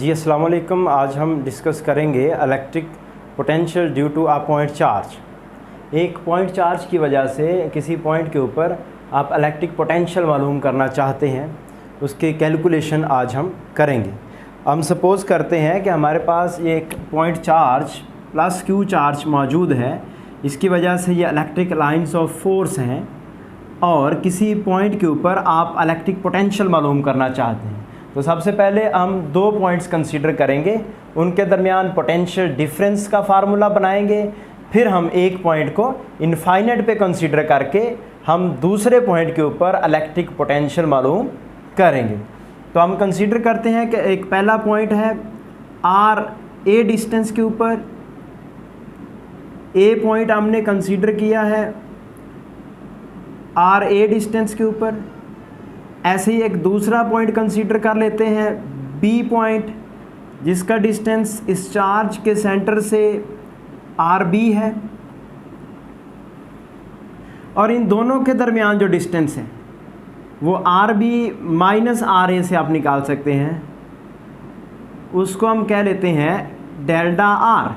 जी अस्सलाम वालेकुम। आज हम डिस्कस करेंगे electric potential due to a point charge. एक पॉइंट चार्ज की वजह से किसी पॉइंट के ऊपर आप इलेक्ट्रिक पोटेंशियल मालूम करना चाहते हैं, उसके कैलकुलेशन आज हम करेंगे। हम सपोज़ करते हैं कि हमारे पास ये एक point charge plus Q charge मौजूद है, इसकी वजह से ये इलेक्ट्रिक लाइंस ऑफ फोर्स हैं और किसी पॉइंट के ऊपर आप इलेक्ट्रिक पोटेंशियल मालूम करना चाहते हैं। तो सबसे पहले हम दो पॉइंट्स कंसीडर करेंगे, उनके दरमियान पोटेंशियल डिफरेंस का फार्मूला बनाएंगे, फिर हम एक पॉइंट को इनफाइनाइट पे कंसीडर करके हम दूसरे पॉइंट के ऊपर इलेक्ट्रिक पोटेंशियल मालूम करेंगे। तो हम कंसीडर करते हैं कि एक पहला पॉइंट है आर ए डिस्टेंस के ऊपर, ए पॉइंट हमने कंसीडर किया है आर ए डिस्टेंस के ऊपर। ऐसे ही एक दूसरा पॉइंट कंसीडर कर लेते हैं बी पॉइंट, जिसका डिस्टेंस इस चार्ज के सेंटर से आर बी है, और इन दोनों के दरमियान जो डिस्टेंस है वो R B minus R A से आप निकाल सकते हैं, उसको हम कह लेते हैं डेल्टा आर।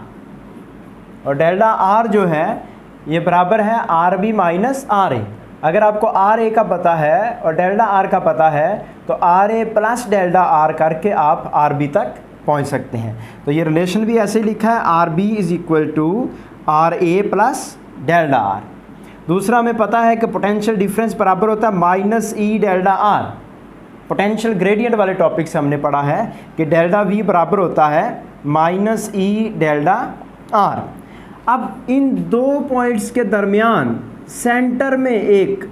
और डेल्टा आर जो है ये बराबर है R B minus R A. अगर आपको आर ए का पता है और डेल्टा आर का पता है तो are A plus delta R करके आप आर बी तक पहुंच सकते हैं। तो ये रिलेशन भी ऐसे ही लिखा है, R B is equal to are A plus delta R. दूसरा हमें पता है कि पोटेंशियल डिफरेंस बराबर होता है माइनस ई डेल्टा आर। पोटेंशियल ग्रेडियंट वाले टॉपिक से हमने पढ़ा है कि डेल्टा वी बराबर होता है माइनस ई डेल्टा आर। अब इन दो पॉइंट्स के दरमियान सेंटर में एक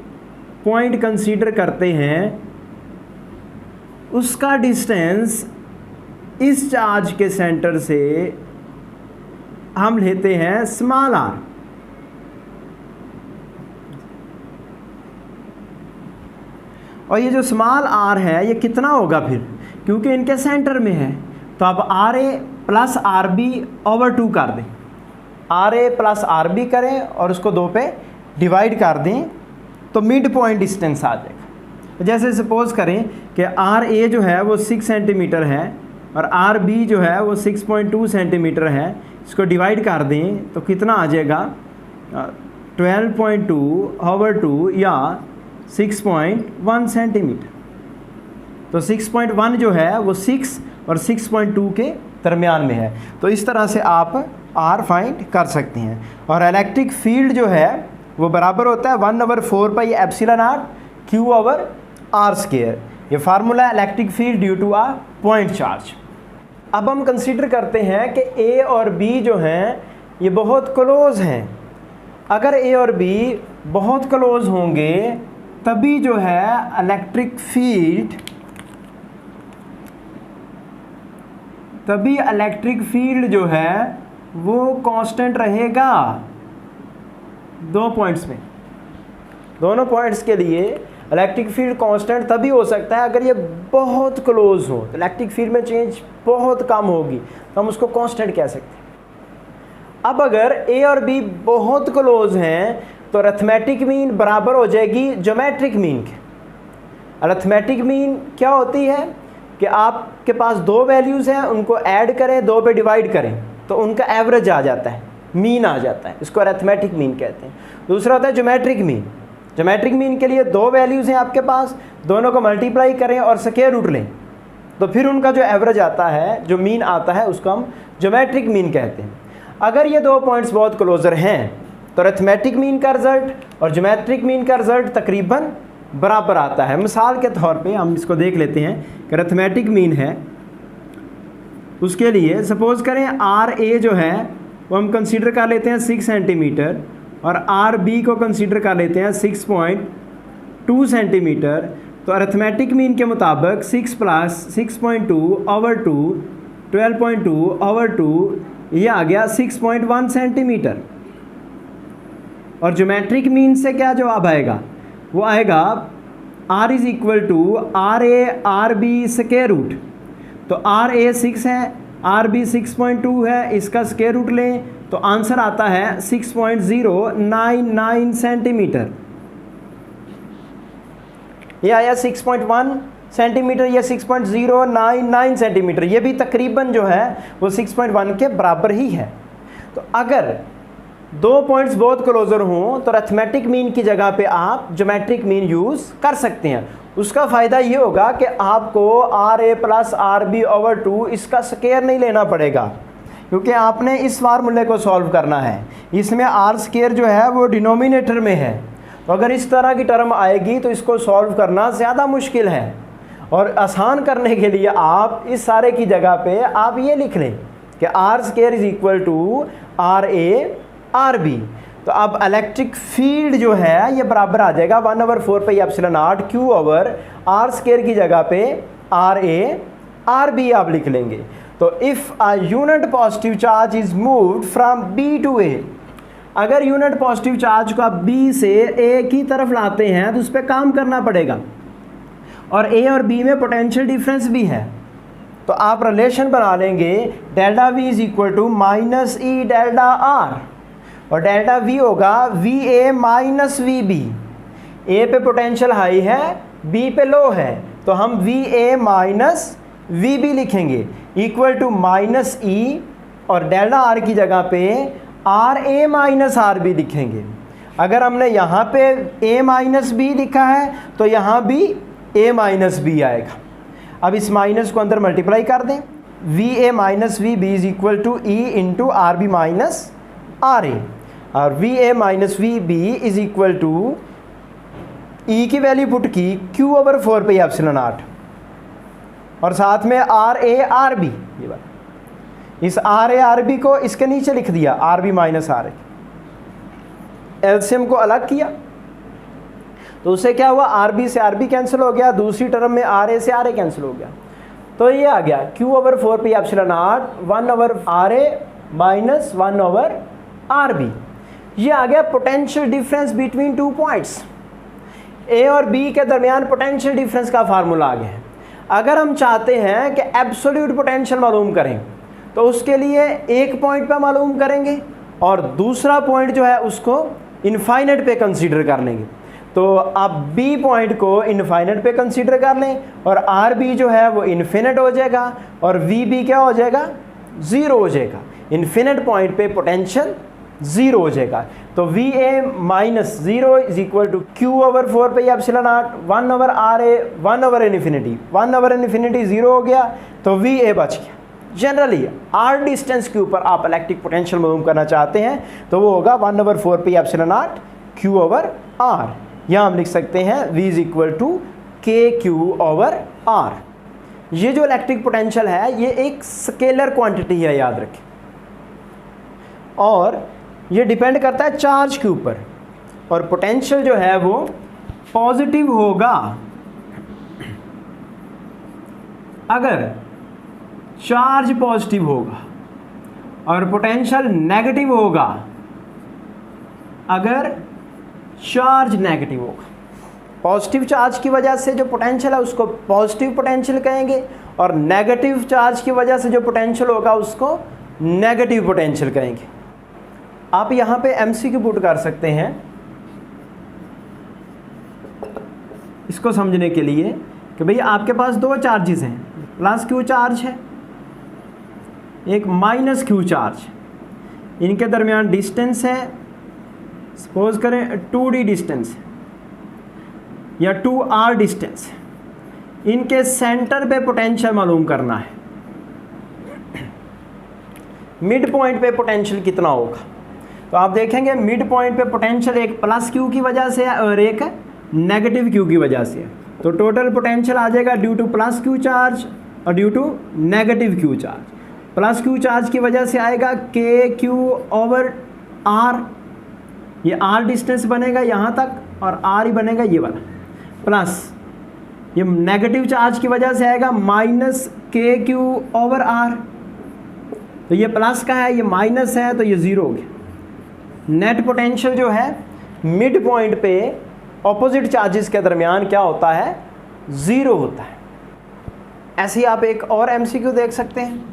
पॉइंट कंसीडर करते हैं, उसका डिस्टेंस इस चार्ज के सेंटर से हम लेते हैं स्मॉल आर। और ये जो स्मॉल आर है ये कितना होगा फिर, क्योंकि इनके सेंटर में है, तो आप R A plus R B over 2 कर दें, R A plus R B करें और उसको 2 पे डिवाइड कर दें तो मिड पॉइंट डिस्टेंस आ जाएगा। जैसे सपोज़ करें कि आर ए जो है वो 6 सेंटीमीटर है और आर बी जो है वो 6.2 सेंटीमीटर है, इसको डिवाइड कर दें तो कितना आ जाएगा 12.2 ओवर 2 या 6.1 सेंटीमीटर। तो 6.1 जो है वो 6 और 6.2 के दरमियान में है। तो इस तरह से आप आर फाइंड कर सकते हैं। और इलेक्ट्रिक फील्ड जो है वो बराबर होता है 1/4 pi epsilon naught q over r square. ये फार्मूला है electric field due to a point charge. अब हम कंसीडर करते हैं कि ए और बी जो हैं ये बहुत क्लोज हैं। अगर ए और बी बहुत क्लोज होंगे तभी जो है इलेक्ट्रिक फील्ड जो है वो कांस्टेंट रहेगा दो पॉइंट्स में। दोनों पॉइंट्स के लिए इलेक्ट्रिक फील्ड कांस्टेंट तभी हो सकता है अगर ये बहुत क्लोज हो। तो इलेक्ट्रिक फील्ड में चेंज बहुत कम होगी तो हम उसको कांस्टेंट कह सकते हैं। अब अगर ए और बी बहुत क्लोज हैं तो अरिथमेटिक मीन बराबर हो जाएगी ज्योमेट्रिक मीन के। अरिथमेटिक मीन क्या होती है कि आपके पास दो वैल्यूज़ हैं, उनको ऐड करें, 2 पे डिवाइड करें तो उनका एवरेज आ जाता है, मीन आ जाता है, इसको अरिथमेटिक मीन कहते हैं। दूसरा होता है ज्योमेट्रिक मीन। ज्योमेट्रिक मीन के लिए 2 वैल्यूज़ हैं आपके पास, दोनों को मल्टीप्लाई करें और स्क्वायर रूट लें तो फिर उनका जो एवरेज आता है, जो मीन आता है, उसको हम ज्योमेट्रिक मीन कहते हैं। अगर ये 2 पॉइंट्स बहुत क्लोजर हैं तो अरिथमेटिक मीन का रिजल्ट और ज्योमेट्रिक मीन का रिजल्ट तकरीबन बराबर आता है। मिसाल के तौर पे हम इसको देख लेते हैं कि अरिथमेटिक मीन है, उसके लिए सपोज़ करें आर ए जो है वो हम कंसीडर कर लेते हैं 6 सेंटीमीटर और आर बी को कंसीडर कर लेते हैं 6.2 सेंटीमीटर। तो अरिथमेटिक मीन के मुताबिक 6 प्लस 6.2 ओवर 2 12.2 ओवर 2 ये आ गया 6.1 सेंटीमीटर। और ज्योमेट्रिक मीन से क्या जवाब आएगा, वो आएगा R is equal to are a r b square root. तो आर ए 6 है, आर बी 6.2 है, इसका स्क्वायर रूट लें तो आंसर आता है 6.099 सेंटीमीटर। ये आया 6.1 सेंटीमीटर, ये 6.099 सेंटीमीटर, ये भी तकरीबन जो है वो 6.1 के बराबर ही है। तो अगर दो पॉइंट्स बहुत क्लोजर हों तो अरिथमेटिक मीन की जगह पे आप ज्योमेट्रिक मीन यूज़ कर सकते हैं। उसका फ़ायदा ये होगा कि आपको RA + RB/2 इसका स्क्वायर नहीं लेना पड़ेगा, क्योंकि आपने इस फार्मूले को सॉल्व करना है। इसमें R² जो है वो डिनोमिनेटर में है, तो अगर इस तरह की टर्म आएगी तो इसको सॉल्व करना ज़्यादा मुश्किल है। और आसान करने के लिए आप इस सारे की जगह पे आप ये लिख लें कि R² = RA/RB। तो अब इलेक्ट्रिक फील्ड जो है ये बराबर आ जाएगा 1/4πε0 Q/R² की जगह पे RA/RB आप लिख लेंगे। तो if a unit positive charge is moved from B to A, अगर यूनिट पॉजिटिव चार्ज को आप B से A की तरफ लाते हैं तो उस पर काम करना पड़ेगा, और A और B में पोटेंशियल डिफरेंस भी है। तो आप रिलेशन बना लेंगे ΔV = -E ΔR, और ΔV होगा VA - VB। A पे पोटेंशियल हाई है, B पे लो है, तो हम VA - VB लिखेंगे इक्वल टू -E, और ΔR की जगह पे RA - RB लिखेंगे। अगर हमने यहाँ पे A - B लिखा है तो यहाँ भी A - B आएगा। अब इस माइनस को अंदर मल्टीप्लाई कर दें, VA - VB = E × RB - RA, और VA - VB = E की वैल्यू पुट की Q/4πε0, और साथ में RA/RB, ये बात, इस RA/RB को इसके नीचे लिख दिया RB - RA, एलसीएम को अलग किया तो उससे क्या हुआ, RB से RB कैंसिल हो गया, दूसरी टर्म में RA से RA कैंसिल हो गया, तो ये आ गया Q/4πε0 1/RA - 1/RB। ये आ गया potential difference between two points. A और B के दरमियान पोटेंशियल डिफरेंस का फार्मूला आ गया है। अगर हम चाहते हैं कि एब्सोल्यूट पोटेंशियल मालूम करें तो उसके लिए एक पॉइंट पे मालूम करेंगे और दूसरा पॉइंट जो है उसको इनफाइनाइट पे कंसीडर कर लेंगे। तो आप B पॉइंट को इनफाइनाइट पे कंसीडर कर लें और RB जो है वो इन्फिनिट हो जाएगा और VB क्या हो जाएगा, ज़ीरो हो जाएगा। इन्फिनिट पॉइंट पे पोटेंशियल ज़ीरो हो जाएगा। तो VA - 0 = Q/4πε0 1/RA 1/∞, 1/∞ 0 हो गया तो VA बच गया। जनरली R डिस्टेंस के ऊपर आप इलेक्ट्रिक पोटेंशियल मालूम करना चाहते हैं तो वो होगा 1/4πε0 Q/R। यहाँ हम लिख सकते हैं V = KQ/R। ये जो इलेक्ट्रिक पोटेंशियल है ये एक स्केलर क्वांटिटी है, याद रखें, और ये डिपेंड करता है चार्ज के ऊपर, और पोटेंशियल जो है वो पॉजिटिव होगा अगर चार्ज पॉजिटिव होगा, और पोटेंशियल नेगेटिव होगा अगर चार्ज नेगेटिव होगा। पॉजिटिव चार्ज की वजह से जो पोटेंशियल है उसको पॉजिटिव पोटेंशियल कहेंगे, और नेगेटिव चार्ज की वजह से जो पोटेंशियल होगा उसको नेगेटिव पोटेंशियल कहेंगे। आप यहाँ पे MCQ पुट कर सकते हैं इसको समझने के लिए कि भाई आपके पास दो चार्जेस हैं, +Q चार्ज है, एक -Q चार्ज, इनके दरमियान डिस्टेंस है, सपोज करें 2D डिस्टेंस है या 2R डिस्टेंस है। इनके सेंटर पे पोटेंशियल मालूम करना है, मिड पॉइंट पे पोटेंशियल कितना होगा। तो आप देखेंगे मिड पॉइंट पे पोटेंशियल एक +Q की वजह से है और एक -Q की वजह से है। तो टोटल पोटेंशियल आ जाएगा ड्यू टू +Q चार्ज और due to -Q charge. +Q charge की वजह से आएगा KQ/R, ये R डिस्टेंस बनेगा यहाँ तक और R ही बनेगा ये वाला, प्लस ये नेगेटिव चार्ज की वजह से आएगा -KQ/R। तो ये प्लस का है, ये माइनस है, तो ये ज़ीरो हो गया। नेट पोटेंशियल जो है मिड पॉइंट पे ऑपोजिट चार्जेस के दरमियान क्या होता है, ज़ीरो होता है। ऐसे ही आप एक और MCQ देख सकते हैं,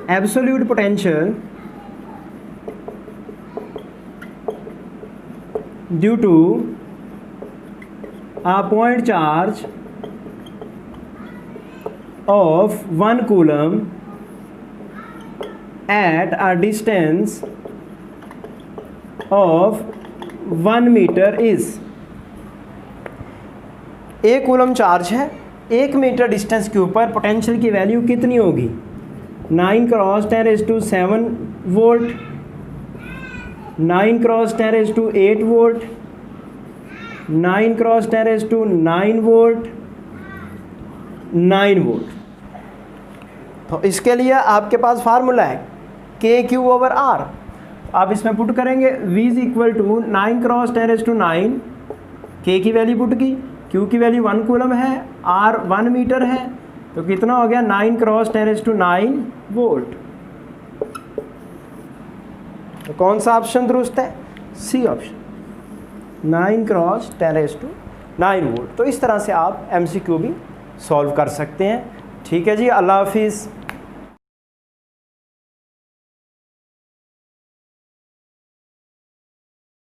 absolute potential due to a point charge of 1 coulomb at a distance of 1 meter is, 1 coulomb charge है, 1 मीटर डिस्टेंस के ऊपर पोटेंशियल की वैल्यू कितनी होगी? 9 cross 10⁷ volt, 9 cross 10⁸ volt, 9 cross 10⁹ volt, 9 volt. तो इसके लिए आपके पास फार्मूला है Q/R। आप इसमें पुट करेंगे V = 9 क्रॉस 10⁹, K की वैल्यू पुट की, Q की वैल्यू 1 कूलम है, R 1 मीटर है, तो कितना हो गया? 9 क्रॉस 10⁹ वोल्ट। तो कौन सा ऑप्शन दुरुस्त है? C option, 9 cross 10⁹ volt. तो इस तरह से आप MCQ भी सॉल्व कर सकते हैं। ठीक है जी, अल्लाह हाफिज़।